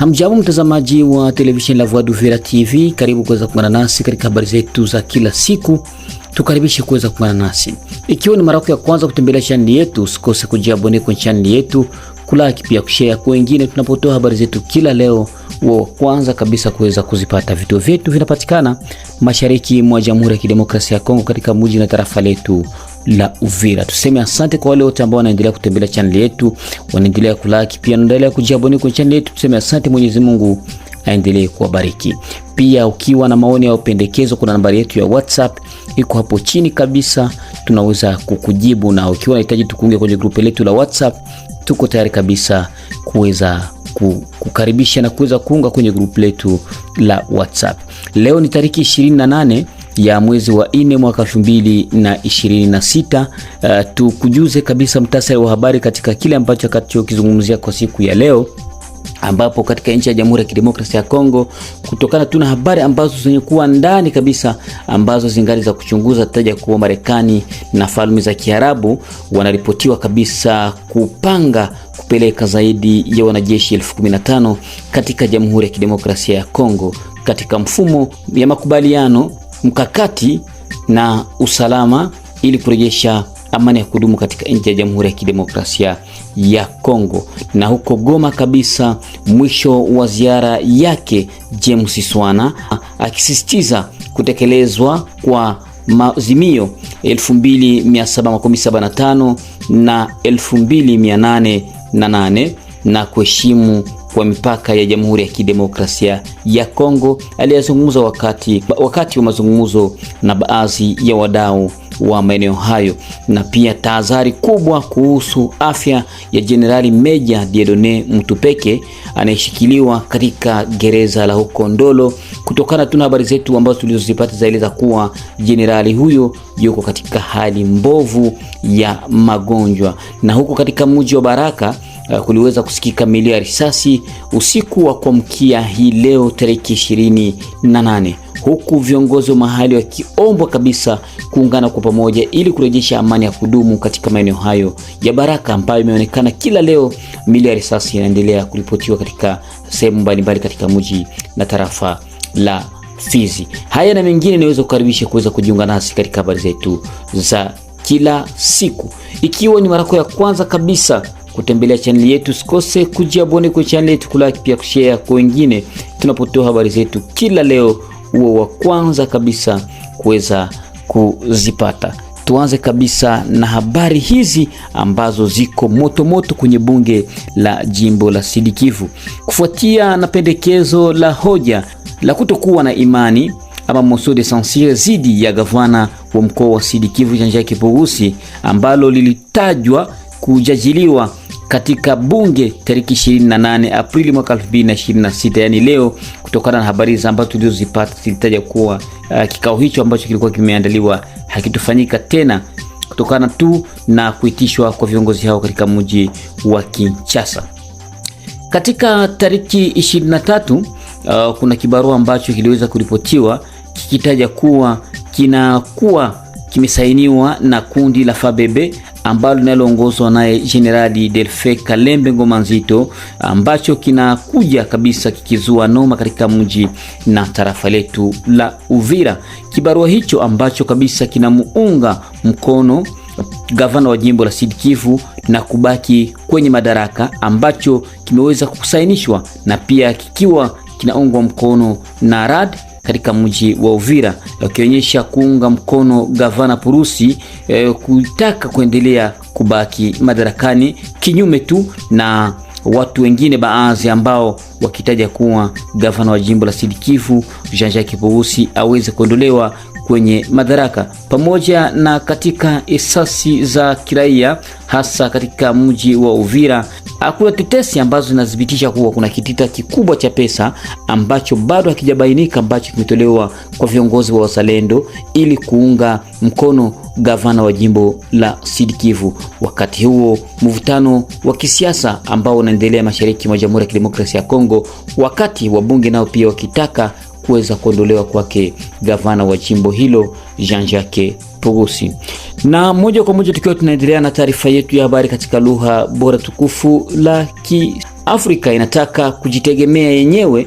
Hamjambo mtazamaji wa television La Voix d'Uvira TV, karibu kuweza kuungana nasi katika habari zetu za kila siku. Tukaribishe kuweza kuungana nasi. Ikiwa ni mara yako ya kwanza kutembelea channel yetu, usikose kujiabone kwenye channel yetu, kulike pia kushare kwa wengine tunapotoa habari zetu kila leo. Wa kwanza kabisa kuweza kuzipata. Vituo vyetu vinapatikana mashariki mwa Jamhuri ya Kidemokrasia ya Kongo katika mji na tarafa letu la Uvira. Tuseme asante kwa wale wote ambao wanaendelea kutembelea channel yetu, wanaendelea kulike pia wanaendelea kujiabone kwenye channel yetu. Tuseme asante, Mwenyezi Mungu aendelee kuwabariki. Pia ukiwa na maoni au pendekezo, kuna nambari yetu ya WhatsApp iko hapo chini kabisa, tunaweza kukujibu. Na ukiwa unahitaji tukuunge kwenye grupu letu la WhatsApp, tuko tayari kabisa kuweza kukaribisha na kuweza kuunga kwenye grupu letu la WhatsApp. Leo ni tariki 28 ya mwezi wa 4 mwaka 2026. Tukujuze kabisa mtasari wa habari katika kile ambacho kizungumzia kwa siku ya leo, ambapo katika nchi ya Jamhuri ya Kidemokrasia ya Kongo, kutokana tuna habari ambazo zenye kuwa ndani kabisa ambazo zingali za kuchunguza, taja kuwa Marekani na Falme za Kiarabu wanaripotiwa kabisa kupanga kupeleka zaidi ya wanajeshi 15,000 katika Jamhuri ya Kidemokrasia ya Kongo katika mfumo ya makubaliano, mkakati na usalama ili kurejesha amani ya kudumu katika nchi ya Jamhuri ya Kidemokrasia ya Kongo. Na huko Goma kabisa, mwisho wa ziara yake James Swana akisisitiza kutekelezwa kwa maazimio 2775 na 2808 na kuheshimu kwa mipaka ya Jamhuri ya Kidemokrasia ya Kongo. Aliyazungumza wakati wa mazungumzo na baadhi ya wadau wa maeneo hayo, na pia tahadhari kubwa kuhusu afya ya Generali Meja Dieudonne Mutupeke anayeshikiliwa katika gereza la huko Ndolo. Kutokana tuna habari zetu ambazo tulizozipata zaeleza kuwa generali huyo yuko katika hali mbovu ya magonjwa. Na huko katika mji wa Baraka kuliweza kusikika milio ya risasi usiku wa kuamkia hii leo tariki 28, huku viongozi wa mahali wakiombwa kabisa kuungana kwa pamoja ili kurejesha amani ya kudumu katika maeneo hayo ya Baraka, ambayo imeonekana kila leo milio ya risasi inaendelea kuripotiwa katika sehemu mbalimbali katika mji na tarafa la Fizi. Haya na mengine niweza kukaribisha kuweza kujiunga nasi katika habari zetu za kila siku. Ikiwa ni mara yako ya kwanza kabisa kutembelea channel yetu, usikose kujiabone kwa channel yetu, kulike pia kushare kwa wengine tunapotoa habari zetu kila leo, uwe wa kwanza kabisa kuweza kuzipata. Tuanze kabisa na habari hizi ambazo ziko moto kwenye bunge la jimbo la Sud Kivu, kufuatia na pendekezo la hoja la kutokuwa na imani ama motion de censure zidi ya gavana wa mkoa wa Sud Kivu Jean-Jacques Purusi, ambalo lilitajwa kujadiliwa katika bunge tariki 28 Aprili mwaka 2026, yani leo. Kutokana na habari ambazo tulizozipata, zilitaja kuwa kikao hicho ambacho kilikuwa kimeandaliwa hakitofanyika tena kutokana tu na kuitishwa kwa viongozi hao katika mji wa Kinshasa. Katika tariki 23 kuna kibarua ambacho kiliweza kuripotiwa kikitaja kuwa kimesainiwa na kundi la FABB ambalo linaloongozwa naye Generali Delfe Kalembe Ngoma Nzito, ambacho kinakuja kabisa kikizua noma katika mji na tarafa letu la Uvira. Kibarua hicho ambacho kabisa kinamuunga mkono gavana wa jimbo la Sud Kivu na kubaki kwenye madaraka, ambacho kimeweza kusainishwa na pia kikiwa kinaungwa mkono na RAD katika mji wa Uvira, wakionyesha kuunga mkono gavana Purusi kutaka kuendelea kubaki madarakani, kinyume tu na watu wengine baadhi ambao wakitaja kuwa gavana wa jimbo la Sud Kivu Jean-Jacques Purusi aweze kuondolewa kwenye madaraka. Pamoja na katika asasi za kiraia hasa katika mji wa Uvira, kuna tetesi ambazo zinadhibitisha kuwa kuna kitita kikubwa cha pesa ambacho bado hakijabainika, ambacho kimetolewa kwa viongozi wa wazalendo ili kuunga mkono gavana wa jimbo la Sud Kivu. Wakati huo mvutano wa kisiasa ambao unaendelea mashariki mwa Jamhuri ya Kidemokrasia ya Kongo, wakati wabunge nao pia wakitaka kuweza kuondolewa kwake gavana wa jimbo hilo Jean-Jacques Purusi. Na moja kwa moja tukiwa tunaendelea na taarifa yetu ya habari katika lugha bora tukufu la Afrika inataka kujitegemea yenyewe.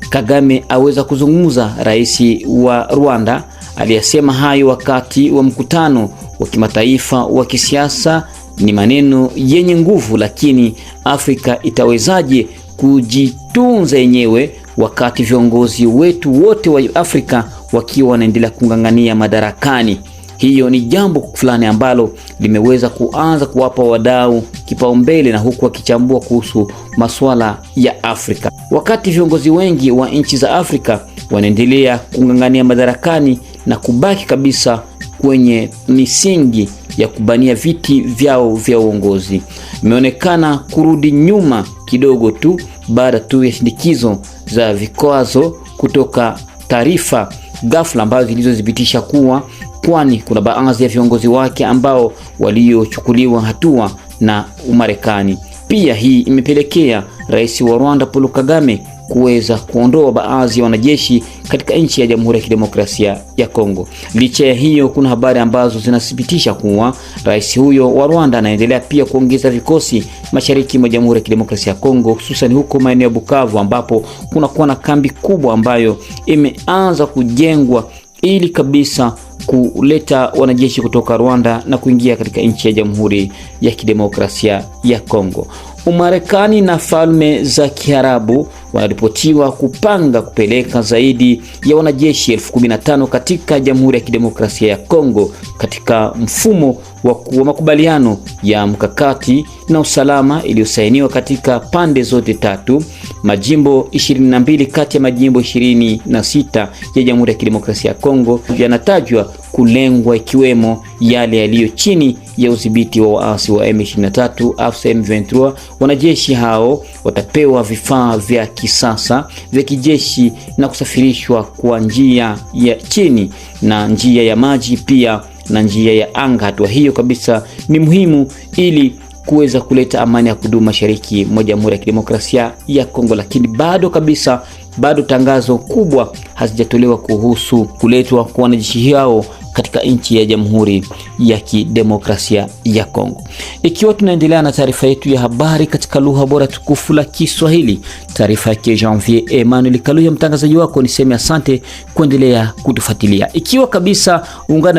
Kagame aweza kuzungumza. Rais wa Rwanda aliyasema hayo wakati wa mkutano wa kimataifa wa kisiasa. Ni maneno yenye nguvu, lakini Afrika itawezaje kujitunza yenyewe wakati viongozi wetu wote wa Afrika wakiwa wanaendelea kungangania madarakani? Hiyo ni jambo fulani ambalo limeweza kuanza kuwapa wadau kipaumbele, na huku wakichambua kuhusu masuala ya Afrika. Wakati viongozi wengi wa nchi za Afrika wanaendelea kungangania madarakani na kubaki kabisa kwenye misingi ya kubania viti vyao vya uongozi, imeonekana kurudi nyuma kidogo tu baada tu ya shindikizo za vikwazo kutoka taarifa ghafla ambazo zilizothibitisha kuwa kwani kuna baadhi ya viongozi wake ambao waliochukuliwa hatua na Umarekani. Pia hii imepelekea rais wa Rwanda Paul Kagame kuweza kuondoa baadhi ya wanajeshi katika nchi ya Jamhuri ya Kidemokrasia ya Kongo. Licha ya hiyo, kuna habari ambazo zinathibitisha kuwa rais huyo wa Rwanda anaendelea pia kuongeza vikosi mashariki mwa Jamhuri ya Kidemokrasia ya Kongo, hususan huko maeneo ya Bukavu ambapo kuna kuwa na kambi kubwa ambayo imeanza kujengwa ili kabisa kuleta wanajeshi kutoka Rwanda na kuingia katika nchi ya Jamhuri ya Kidemokrasia ya Kongo. Umarekani na Falme za Kiarabu wanaripotiwa kupanga kupeleka zaidi ya wanajeshi 15,000 katika Jamhuri ya Kidemokrasia ya Kongo katika mfumo wa makubaliano ya mkakati na usalama iliyosainiwa katika pande zote tatu. Majimbo 22 kati ya majimbo 26 ya Jamhuri ya Kidemokrasia ya Kongo yanatajwa kulengwa, ikiwemo yale yaliyo chini ya udhibiti wa waasi wa M23 AFC M23. Wanajeshi hao watapewa vifaa vya kisasa vya kijeshi na kusafirishwa kwa njia ya chini na njia ya maji pia na njia ya anga. Hatua hiyo kabisa ni muhimu ili kuweza kuleta amani ya kudumu mashariki mwa Jamhuri ya Kidemokrasia ya Kongo, lakini bado tangazo kubwa hazijatolewa kuhusu kuletwa kwa wanajeshi hao katika nchi ya Jamhuri ya Kidemokrasia ya Kongo. Ikiwa tunaendelea na taarifa yetu ya habari katika lugha bora tukufu la Kiswahili, taarifa yake Janvier Emmanuel Kaluya, mtangazaji wako, niseme asante kuendelea kutufuatilia. Ikiwa kabisa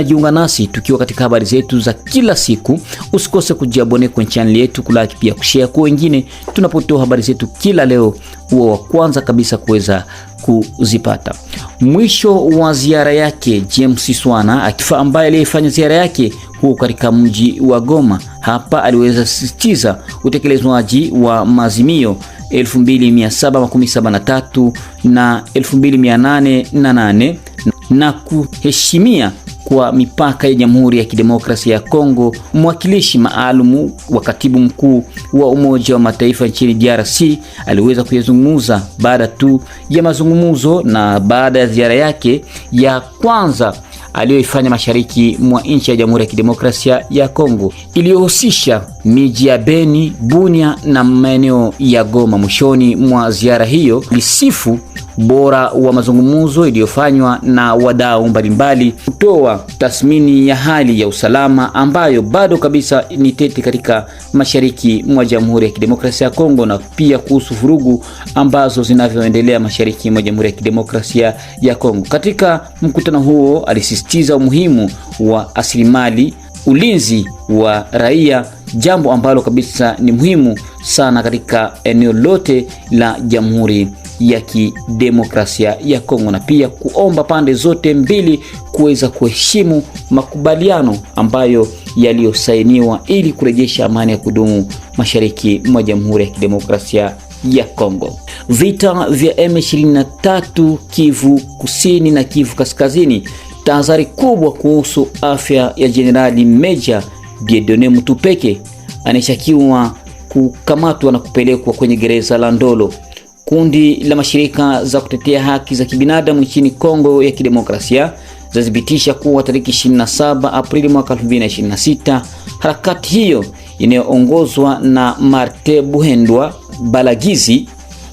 jiunga nasi tukiwa katika habari zetu za kila siku, usikose kujiabone kwenye channel yetu, kulike pia kushare kwa wengine tunapotoa habari zetu kila leo, uwe wa kwanza kabisa kuweza kuzipata. Mwisho wa ziara yake James Swana, akifa ambaye alifanya ziara yake huko katika mji wa Goma, hapa aliweza kusisitiza utekelezwaji wa maazimio 2773 na 2808 na kuheshimia kwa mipaka ya Jamhuri ya Kidemokrasia ya Kongo. Mwakilishi maalumu wa katibu mkuu wa Umoja wa Mataifa nchini DRC aliweza kuyazungumza baada tu ya mazungumzo na baada ya ziara yake ya kwanza aliyoifanya mashariki mwa nchi ya Jamhuri ya Kidemokrasia ya Kongo, iliyohusisha miji ya Beni, Bunia na maeneo ya Goma. Mwishoni mwa ziara hiyo lisifu bora wa mazungumzo iliyofanywa na wadau mbalimbali, kutoa tathmini ya hali ya usalama ambayo bado kabisa ni tete katika mashariki mwa Jamhuri ya Kidemokrasia ya Kongo, na pia kuhusu vurugu ambazo zinavyoendelea mashariki mwa Jamhuri ya Kidemokrasia ya Kongo. Katika mkutano huo alisisitiza umuhimu wa asilimali ulinzi wa raia, jambo ambalo kabisa ni muhimu sana katika eneo lote la Jamhuri ya Kidemokrasia ya Kongo, na pia kuomba pande zote mbili kuweza kuheshimu makubaliano ambayo yaliyosainiwa ili kurejesha amani ya kudumu mashariki mwa Jamhuri ya Kidemokrasia ya Kongo. Vita vya M23 Kivu Kusini na Kivu Kaskazini, tahadhari kubwa kuhusu afya ya Jenerali Meja Dieudonne Mutupeke anashakiwa kukamatwa na kupelekwa kwenye gereza la Ndolo. Kundi la mashirika za kutetea haki za kibinadamu nchini Kongo ya Kidemokrasia zathibitisha kuwa tariki 27 Aprili mwaka 2026 harakati hiyo inayoongozwa na Martin Buhendwa Balagizi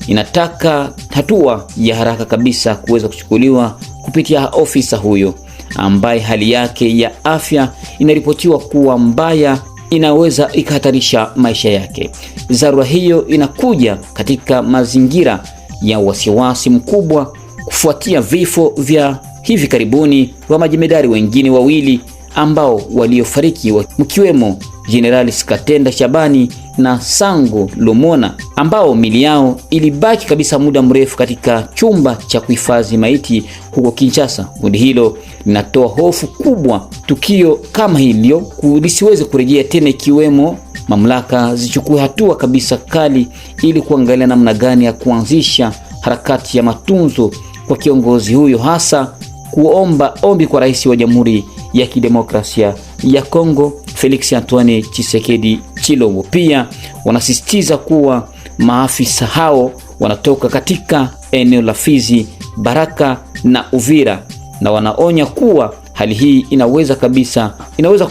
inataka hatua ya haraka kabisa kuweza kuchukuliwa kupitia ofisa huyo ambaye hali yake ya afya inaripotiwa kuwa mbaya inaweza ikahatarisha maisha yake. Dharura hiyo inakuja katika mazingira ya wasiwasi mkubwa kufuatia vifo vya hivi karibuni wa majemadari wengine wawili ambao waliofariki, mkiwemo Jenerali Skatenda Shabani na Sango Lomona, ambao mili yao ilibaki kabisa muda mrefu katika chumba cha kuhifadhi maiti huko Kinshasa. Kundi hilo linatoa hofu kubwa tukio kama hilo lisiweze kurejea tena, ikiwemo mamlaka zichukue hatua kabisa kali ili kuangalia namna gani ya kuanzisha harakati ya matunzo kwa kiongozi huyo, hasa kuomba ombi kwa rais wa Jamhuri ya Kidemokrasia ya Kongo Felix Antoine Tshisekedi Tshilombo. Pia wanasisitiza kuwa maafisa hao wanatoka katika eneo la Fizi, Baraka na Uvira, na wanaonya kuwa hali hii inaweza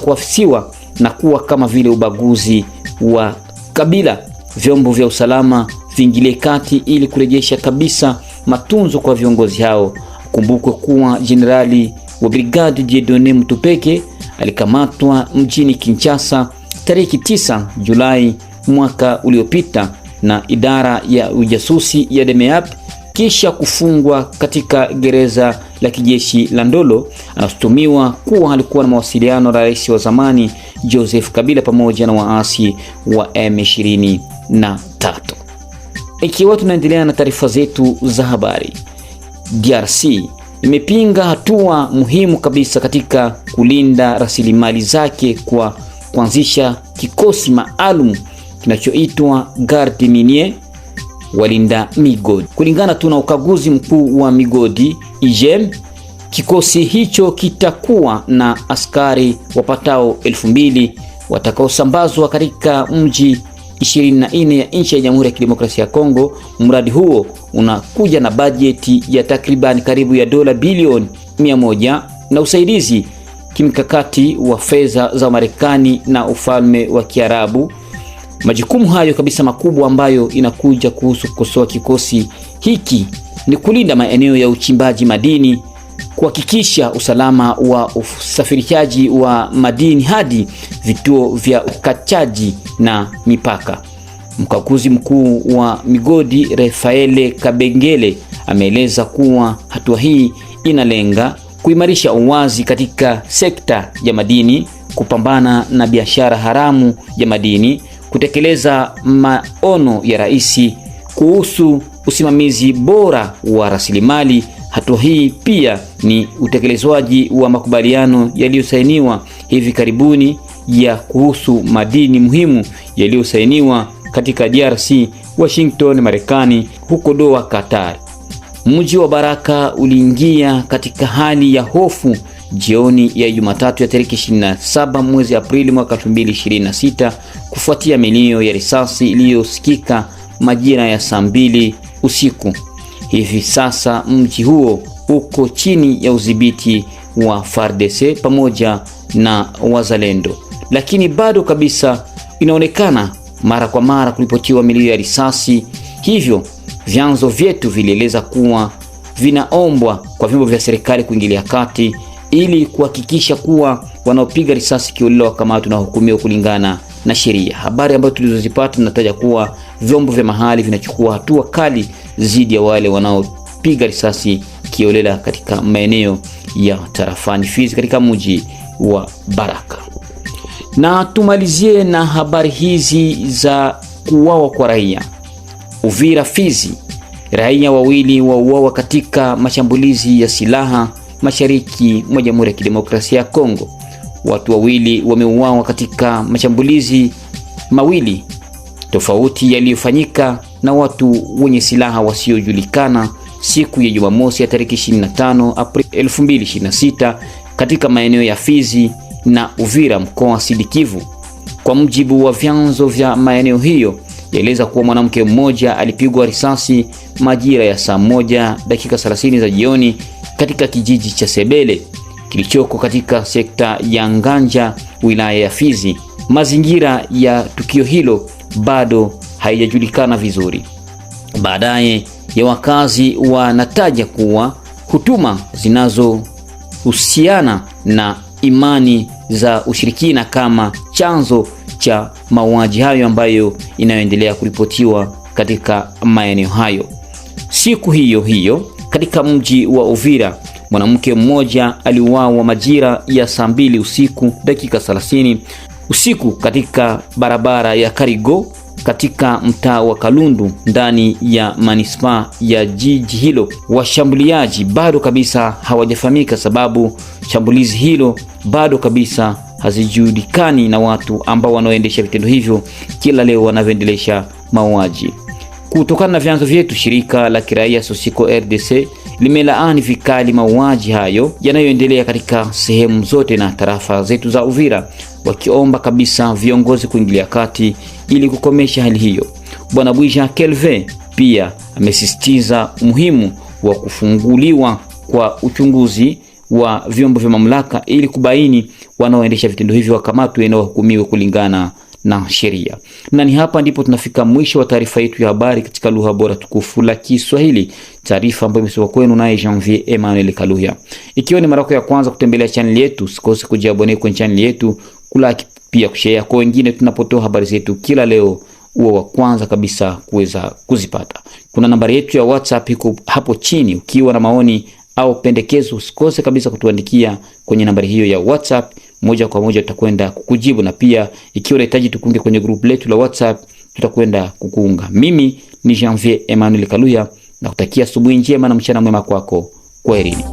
kuafisiwa na kuwa kama vile ubaguzi wa kabila. Vyombo vya usalama viingilie kati ili kurejesha kabisa matunzo kwa viongozi hao. Kumbukwe kuwa Jenerali wa Brigade Dieudonné Mutupeke alikamatwa mjini Kinshasa tarehe 9 Julai mwaka uliopita na idara ya ujasusi ya DEMEAP, kisha kufungwa katika gereza la kijeshi la Ndolo. Anashutumiwa kuwa alikuwa na mawasiliano na rais wa zamani Joseph Kabila pamoja na waasi wa M23. Ikiwa tunaendelea na taarifa zetu za habari, DRC imepinga hatua muhimu kabisa katika kulinda rasilimali zake kwa kuanzisha kikosi maalum kinachoitwa Garde Minier, walinda migodi. Kulingana tu na ukaguzi mkuu wa migodi IGM, kikosi hicho kitakuwa na askari wapatao 2000 watakaosambazwa katika mji 24 ya nchi ya Jamhuri ya Kidemokrasia ya Kongo. Mradi huo unakuja na bajeti ya takriban karibu ya dola bilioni 100 na usaidizi kimkakati wa fedha za Marekani na ufalme wa Kiarabu. Majukumu hayo kabisa makubwa ambayo inakuja kuhusu kukosoa kikosi hiki ni kulinda maeneo ya uchimbaji madini, kuhakikisha usalama wa usafirishaji wa madini hadi vituo vya ukachaji na mipaka. Mkaguzi mkuu wa migodi Rafael Kabengele ameeleza kuwa hatua hii inalenga kuimarisha uwazi katika sekta ya madini, kupambana na biashara haramu ya madini, kutekeleza maono ya rais kuhusu usimamizi bora wa rasilimali. Hatua hii pia ni utekelezwaji wa makubaliano yaliyosainiwa hivi karibuni ya kuhusu madini muhimu yaliyosainiwa katika DRC, Washington, Marekani, huko Doha, Qatar. Mji wa Baraka uliingia katika hali ya hofu jioni ya Jumatatu ya tarehe 27 mwezi Aprili mwaka 2026 kufuatia milio ya risasi iliyosikika majira ya saa 2 usiku. Hivi sasa mji huo uko chini ya udhibiti wa FARDC pamoja na wazalendo, lakini bado kabisa inaonekana mara kwa mara kulipotiwa milio ya risasi. Hivyo vyanzo vyetu vilieleza kuwa vinaombwa kwa vyombo vya serikali kuingilia kati ili kuhakikisha kuwa wanaopiga risasi kiolela wakamatwa na hukumiwa kulingana na sheria. Habari ambazo tulizozipata zinataja kuwa vyombo vya mahali vinachukua hatua kali dhidi ya wale wanaopiga risasi kiolela katika maeneo ya tarafani Fizi katika mji wa Baraka. Na tumalizie na habari hizi za kuuawa kwa raia. Uvira, Fizi, raia wawili wauawa katika mashambulizi ya silaha mashariki mwa Jamhuri ya Kidemokrasia ya Kongo. Watu wawili wameuawa katika mashambulizi mawili tofauti yaliyofanyika na watu wenye silaha wasiojulikana siku ya Jumamosi ya tarehe 25 Aprili 2026 katika maeneo ya Fizi na Uvira, mkoa wa Sud Kivu. Kwa mujibu wa vyanzo vya maeneo hiyo, yaeleza kuwa mwanamke mmoja alipigwa risasi majira ya saa 1:30 za jioni katika kijiji cha Sebele kilichoko katika sekta ya Nganja, wilaya ya Fizi. Mazingira ya tukio hilo bado haijajulikana vizuri. Baadaye ya wakazi wanataja kuwa hutuma zinazohusiana na imani za ushirikina kama chanzo cha mauaji hayo ambayo inayoendelea kuripotiwa katika maeneo hayo. Siku hiyo hiyo katika mji wa Uvira, mwanamke mmoja aliuawa majira ya saa 2 usiku dakika 30 usiku katika barabara ya Karigo katika mtaa wa Kalundu ndani ya manispaa ya jiji hilo. Washambuliaji bado kabisa hawajafahamika, sababu shambulizi hilo bado kabisa hazijulikani na watu ambao wanaoendesha vitendo hivyo kila leo wanavyoendelesha mauaji. Kutokana na vyanzo vyetu, shirika la kiraia Sosiko RDC limelaani vikali mauaji hayo yanayoendelea katika sehemu zote na tarafa zetu za Uvira, wakiomba kabisa viongozi kuingilia kati ili kukomesha hali hiyo. Bwana Bwija Kelvin pia amesisitiza umuhimu wa kufunguliwa kwa uchunguzi wa vyombo vya mamlaka ili kubaini wanaoendesha vitendo hivyo wakamatwe na wahukumiwe kulingana na sheria. Na ni hapa ndipo tunafika mwisho wa taarifa yetu ya habari katika lugha bora tukufu la Kiswahili, taarifa ambayo imesoma kwenu naye Janvier Emmanuel Kaluya. Ikiwa ni mara yako ya kwanza kutembelea channel yetu, usikose kujiabone kwenye channel yetu, kulike pia kushare kwa wengine tunapotoa habari zetu kila leo, uwe wa kwanza kabisa kuweza kuzipata. Kuna nambari yetu ya WhatsApp iko hapo chini, ukiwa na maoni au pendekezo usikose kabisa kutuandikia kwenye nambari hiyo ya WhatsApp. Moja kwa moja tutakwenda kukujibu, na pia ikiwa unahitaji tukunge kwenye group letu la WhatsApp tutakwenda kukuunga. Mimi ni Janvier Emmanuel Kaluya, na kutakia asubuhi njema na mchana mwema kwako. Kwaherini.